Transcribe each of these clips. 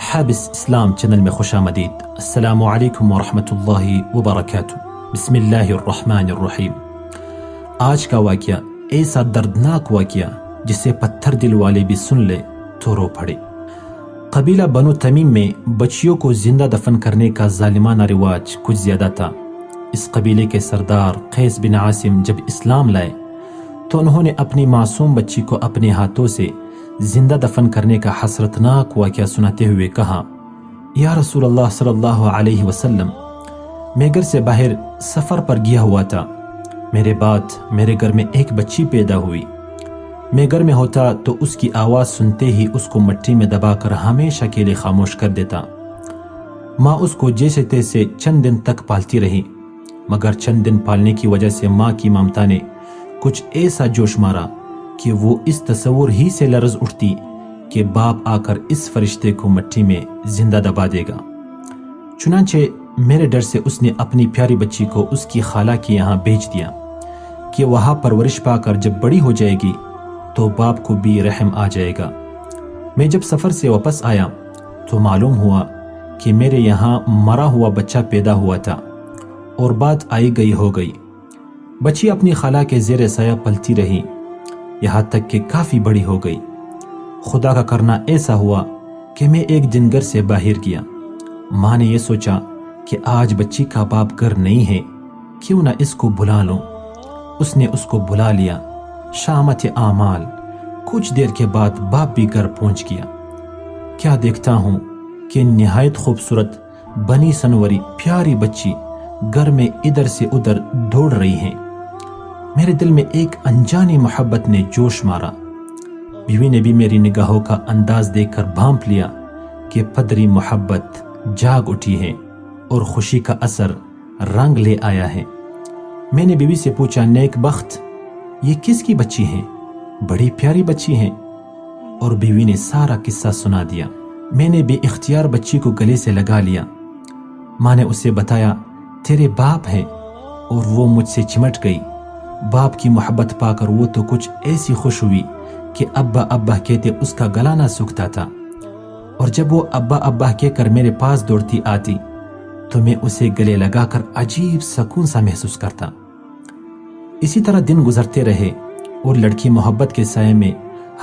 حابس اسلام channel میں خوش آمدید۔ السلام علیکم ورحمۃ اللہ وبرکاتہ۔ بسم اللہ الرحمن الرحیم۔ آج کا واقعہ ایسا دردناک واقعہ جسے پتھر دل والے بھی سن لے تو رو پڑے۔ قبیلہ بنو تمیم میں بچیوں کو زندہ دفن کرنے کا ظالمانہ رواج کچھ زیادہ تھا۔ اس قبیلے کے سردار قیس بن عاصم جب اسلام لائے تو انہوں نے اپنی معصوم بچی کو اپنے ہاتھوں سے زندہ دفن کرنے کا حسرتناک واقعہ سناتے ہوئے کہا، یا رسول اللہ صلی اللہ علیہ وسلم، میں گھر سے باہر سفر پر گیا ہوا تھا۔ میرے بعد میرے گھر میں ایک بچی پیدا ہوئی۔ میں گھر میں ہوتا تو اس کی آواز سنتے ہی اس کو مٹی میں دبا کر ہمیشہ کے لیے خاموش کر دیتا۔ ماں اس کو جیسے تیسے چند دن تک پالتی رہی، مگر چند دن پالنے کی وجہ سے ماں کی ممتا نے کچھ ایسا جوش مارا کہ وہ اس تصور ہی سے لرز اٹھتی کہ باپ آ کر اس فرشتے کو مٹی میں زندہ دبا دے گا۔ چنانچہ میرے ڈر سے اس نے اپنی پیاری بچی کو اس کی خالہ کے یہاں بھیج دیا کہ وہاں پرورش پا کر جب بڑی ہو جائے گی تو باپ کو بھی رحم آ جائے گا۔ میں جب سفر سے واپس آیا تو معلوم ہوا کہ میرے یہاں مرا ہوا بچہ پیدا ہوا تھا، اور بات آئی گئی ہو گئی۔ بچی اپنی خالہ کے زیر سایہ پلتی رہی، یہاں تک کہ کافی بڑی ہو گئی۔ خدا کا کرنا ایسا ہوا کہ میں ایک دن گھر سے باہر گیا۔ ماں نے یہ سوچا کہ آج بچی کا باپ گھر نہیں ہے، کیوں نہ اس کو بلا لوں۔ اس نے اس کو بلا لیا۔ شامت اعمال، کچھ دیر کے بعد باپ بھی گھر پہنچ گیا۔ کیا دیکھتا ہوں کہ نہایت خوبصورت بنی سنوری پیاری بچی گھر میں ادھر سے ادھر دوڑ رہی ہیں۔ میرے دل میں ایک انجانی محبت نے جوش مارا۔ بیوی نے بھی میری نگاہوں کا انداز دیکھ کر بھانپ لیا کہ پدری محبت جاگ اٹھی ہے اور خوشی کا اثر رنگ لے آیا ہے۔ میں نے بیوی سے پوچھا، نیک بخت، یہ کس کی بچی ہیں؟ بڑی پیاری بچی ہیں۔ اور بیوی نے سارا قصہ سنا دیا۔ میں نے بے اختیار بچی کو گلے سے لگا لیا۔ ماں نے اسے بتایا، تیرے باپ ہے، اور وہ مجھ سے چمٹ گئی۔ باپ کی محبت پا کر وہ تو کچھ ایسی خوش ہوئی کہ ابا ابا کہتے اس کا گلا نہ سوکھتا تھا، اور جب وہ ابا ابا کہہ کر میرے پاس دوڑتی آتی تو میں اسے گلے لگا کر عجیب سکون سا محسوس کرتا۔ اسی طرح دن گزرتے رہے اور لڑکی محبت کے سائے میں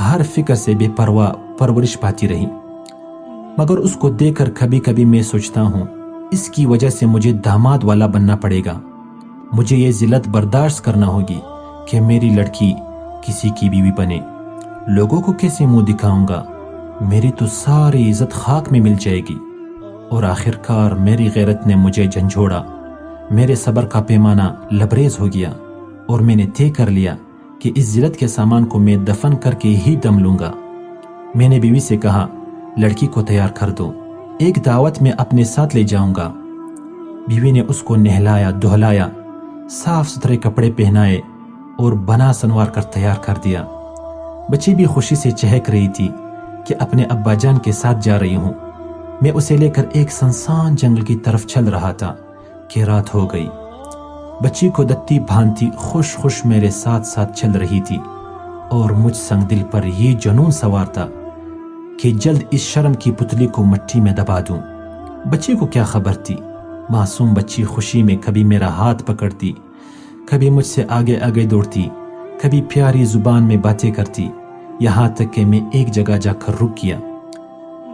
ہر فکر سے بے پرواہ پرورش پاتی رہی۔ مگر اس کو دیکھ کر کبھی کبھی میں سوچتا ہوں، اس کی وجہ سے مجھے داماد والا بننا پڑے گا۔ مجھے یہ ذلت برداشت کرنا ہوگی کہ میری لڑکی کسی کی بیوی بنے۔ لوگوں کو کیسے منہ دکھاؤں گا؟ میری تو ساری عزت خاک میں مل جائے گی۔ اور آخر کار میری غیرت نے مجھے جھنجھوڑا۔ میرے صبر کا پیمانہ لبریز ہو گیا، اور میں نے طے کر لیا کہ اس ذلت کے سامان کو میں دفن کر کے ہی دم لوں گا۔ میں نے بیوی سے کہا، لڑکی کو تیار کر دو، ایک دعوت میں اپنے ساتھ لے جاؤں گا۔ بیوی نے اس کو نہلایا دہلایا، صاف ستھرے کپڑے پہنائے اور بنا سنوار کر تیار کر دیا۔ بچی بھی خوشی سے چہک رہی تھی کہ اپنے ابا جان کے ساتھ جا رہی ہوں۔ میں اسے لے کر ایک سنسان جنگل کی طرف چل رہا تھا کہ رات ہو گئی۔ بچی کو دتی بھانتی خوش خوش میرے ساتھ ساتھ چل رہی تھی، اور مجھ سنگ دل پر یہ جنون سوار تھا کہ جلد اس شرم کی پتلی کو مٹی میں دبا دوں۔ بچی کو کیا خبر تھی؟ معصوم بچی خوشی میں کبھی میرا ہاتھ پکڑتی، کبھی مجھ سے آگے آگے دوڑتی، کبھی پیاری زبان میں باتیں کرتی، یہاں تک کہ میں ایک جگہ جا کر رک گیا۔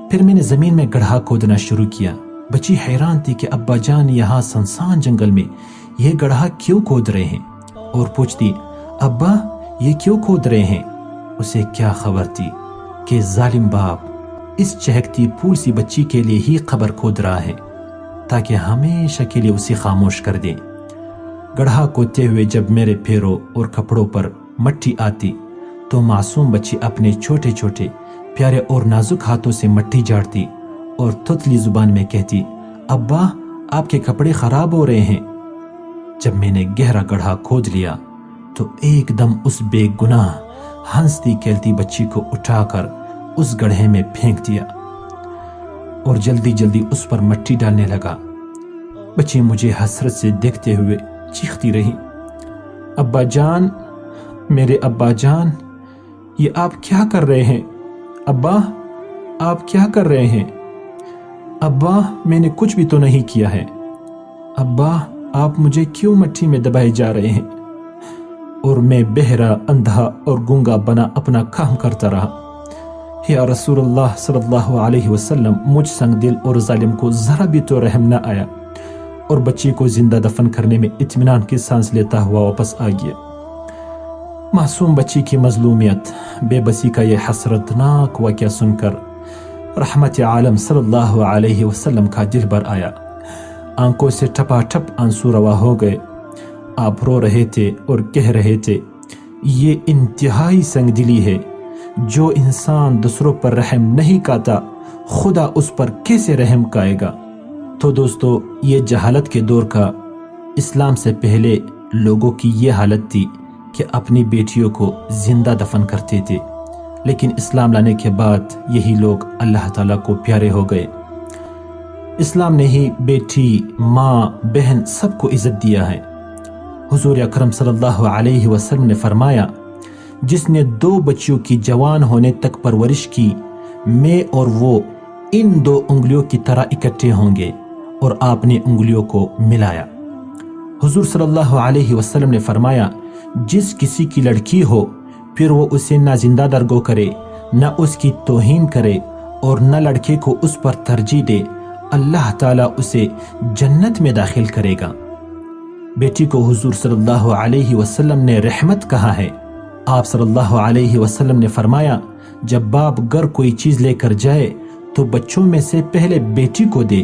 پھر میں نے زمین میں گڑھا کھودنا شروع کیا۔ بچی حیران تھی کہ ابا جان یہاں سنسان جنگل میں یہ گڑھا کیوں کھود رہے ہیں، اور پوچھتی، ابا یہ کیوں کھود رہے ہیں؟ اسے کیا خبر تھی کہ ظالم باپ اس چہکتی پھول سی بچی کے لیے ہی قبر کھود رہا ہے تاکہ ہمیشہ کے لیے اسے خاموش کر دے۔ گڑھا کھودتے ہوئے جب میرے پیروں اور کپڑوں پر مٹی آتی تو معصوم بچی اپنے چھوٹے چھوٹے پیارے اور نازک ہاتھوں سے مٹی جھاڑتی اور تتلی زبان میں کہتی، ابا آپ کے کپڑے خراب ہو رہے ہیں۔ جب میں نے گہرا گڑھا کھود لیا تو ایک دم اس بے گناہ ہنستی کھیلتی بچی کو اٹھا کر اس گڑھے میں پھینک دیا اور جلدی جلدی اس پر مٹی ڈالنے لگا۔ بچی مجھے حسرت سے دیکھتے ہوئے چیختی رہی، ابا جان، میرے ابا جان، یہ آپ کیا کر رہے ہیں؟ ابا آپ کیا کر رہے ہیں؟ ابا میں نے کچھ بھی تو نہیں کیا ہے، ابا آپ مجھے کیوں مٹی میں دبائے جا رہے ہیں؟ اور میں بہرا، اندھا اور گونگا بنا اپنا کام کرتا رہا۔ یا رسول اللہ صلی اللہ علیہ وسلم، مجھ سنگ دل اور ظالم کو ذرا بھی تو رحم نہ آیا اور بچی کو زندہ دفن کرنے میں اطمینان کی سانس لیتا ہوا واپس آ گیا۔ معصوم بچی کی مظلومیت، بے بسی کا یہ حسرتناک واقعہ سن کر رحمت عالم صلی اللہ علیہ وسلم کا دل بھر آیا، آنکھوں سے ٹپا ٹپ آنسو روا ہو گئے۔ آپ رو رہے تھے اور کہہ رہے تھے، یہ انتہائی سنگ دلی ہے، جو انسان دوسروں پر رحم نہیں کاتا خدا اس پر کیسے رحم کائے گا؟ تو دوستو، یہ جہالت کے دور کا اسلام سے پہلے لوگوں کی یہ حالت تھی کہ اپنی بیٹیوں کو زندہ دفن کرتے تھے، لیکن اسلام لانے کے بعد یہی لوگ اللہ تعالیٰ کو پیارے ہو گئے۔ اسلام نے ہی بیٹی، ماں، بہن سب کو عزت دیا ہے۔ حضور اکرم صلی اللہ علیہ وسلم نے فرمایا، جس نے 2 بچیوں کی جوان ہونے تک پرورش کی، میں اور وہ ان 2 انگلیوں کی طرح اکٹھے ہوں گے، اور آپ نے انگلیوں کو ملایا۔ حضور صلی اللہ علیہ وسلم نے فرمایا، جس کسی کی لڑکی ہو پھر وہ اسے نہ زندہ درگو کرے، نہ اس کی توہین کرے اور نہ لڑکے کو اس پر ترجیح دے، اللہ تعالیٰ اسے جنت میں داخل کرے گا۔ بیٹی کو حضور صلی اللہ علیہ وسلم نے رحمت کہا ہے۔ آپ صلی اللہ علیہ وسلم نے فرمایا، جب باپ گھر کوئی چیز لے کر جائے تو بچوں میں سے پہلے بیٹی کو دے۔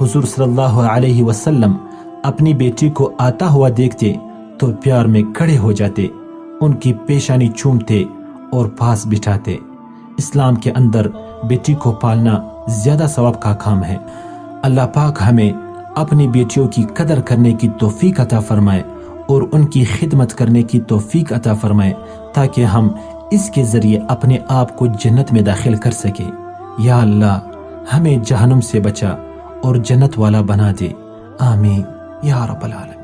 حضور صلی اللہ علیہ وسلم اپنی بیٹی کو آتا ہوا دیکھتے تو پیار میں کھڑے ہو جاتے، ان کی پیشانی چومتے اور پاس بٹھاتے۔ اسلام کے اندر بیٹی کو پالنا زیادہ ثواب کا کام ہے۔ اللہ پاک ہمیں اپنی بیٹیوں کی قدر کرنے کی توفیق عطا فرمائے اور ان کی خدمت کرنے کی توفیق عطا فرمائے، تاکہ ہم اس کے ذریعے اپنے آپ کو جنت میں داخل کر سکیں۔ یا اللہ، ہمیں جہنم سے بچا اور جنت والا بنا دے، آمین یا رب العالمین۔